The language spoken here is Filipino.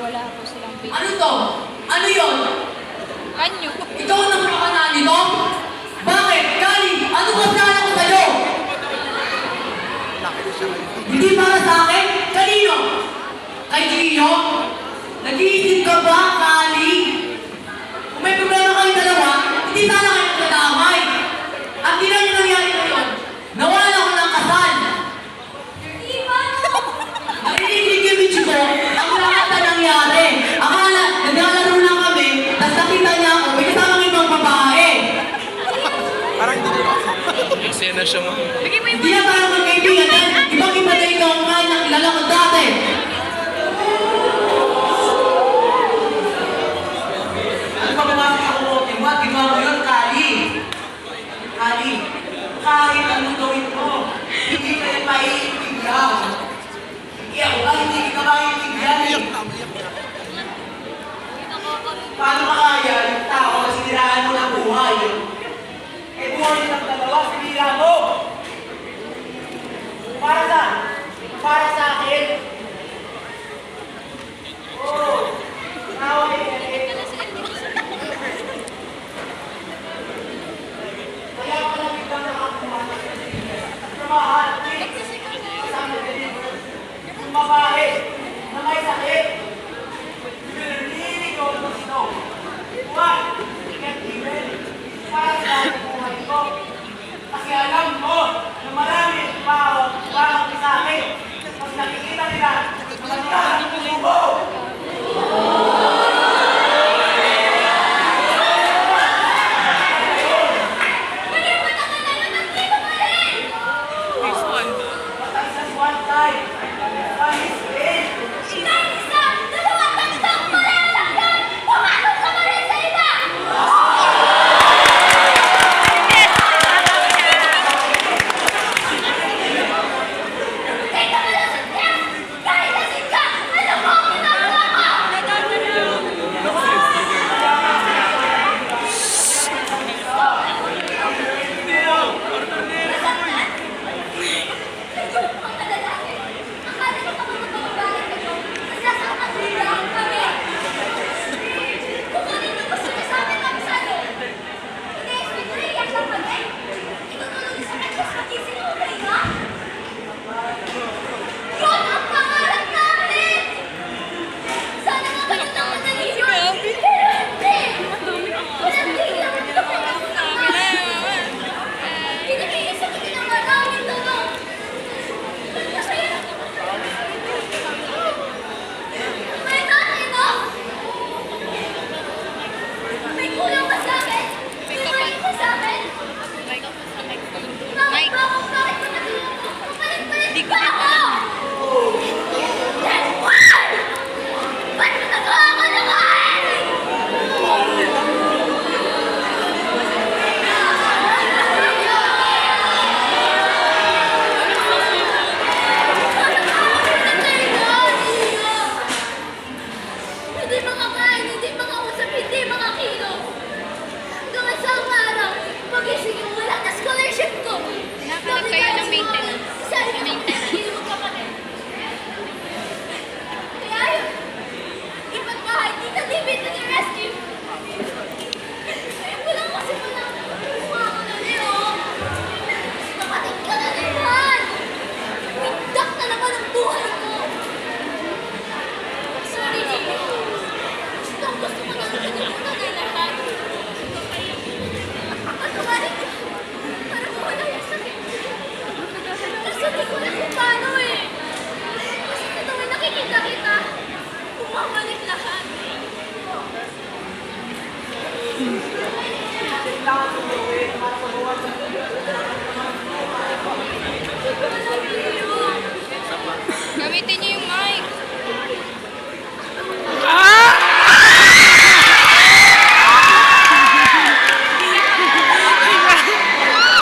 wala po silang baby. Ano to? Ano yun? Anyo? Ikaw ang napakana nito? Bakit? Kali, ano ba sana ko sa'yo? Hindi para sa akin? Kanino? Kay Gio? Nag-iisip ka ba, Kali? Kung may problema kayong dalawa, hindi sana kayo nagdadamay. At di na yung nangyari ngayon. Nawala ko ng kasal. Narinig yung bitch ko, ang lahat na nangyari. Akala, naglalaro lang kami, tapos nakita niya ako, may kasamang ibang babae. Parang hindi ko. Eksena siya mo. Hindi na tayo magkaibigan dahil ibang-iba na ikaw ang nga nakilala ko dati. Ano ba bumasa ako mo? Ginawa mo yun, Kali. Kali, kahit anong gawin mo, hindi ka rin maiintindihan. Hindi ako ba, hindi kita maiintindihan. Paano makaya yung tao na siniraan mo ng buhay? Eh, buhay ng dalawa, sinira mo! Para sa akin. Oh, nawa eh. Kaya pala biglang nakakuha na tramahan, kasama din yung babae na may sakit. Nililinig ko ng snow. Huwag, ikat even. Para sa aking buhay ko. Kasi alam mo na marami parang sa akin. Pag nakikita nila, magkahan ng kulibo. One time. One is eight. Hindi makakain, hindi makausap, hindi makakilos. Hanggang isang araw, pagising yung wala na scholarship ko. Nakakalap kayo ng maintenance. Sabi ko, hindi mo kapatid. Kaya yun, iba't bahay, Tita David na ni-rescue. Kaya ko lang kasi wala kumuha ko na niyo. Kapatid ka na naman. Windak na naman ang buhay ko. Sorry, Jimmy. Gusto ko na pinagpunan na lahat. At kumarin ka. Para mawala yung sakit. Kasi hindi ko na kung paano eh. Kasi sa tuwing nakikita kita, bumabalik lahat. Kailangan mo gawin para mabawasan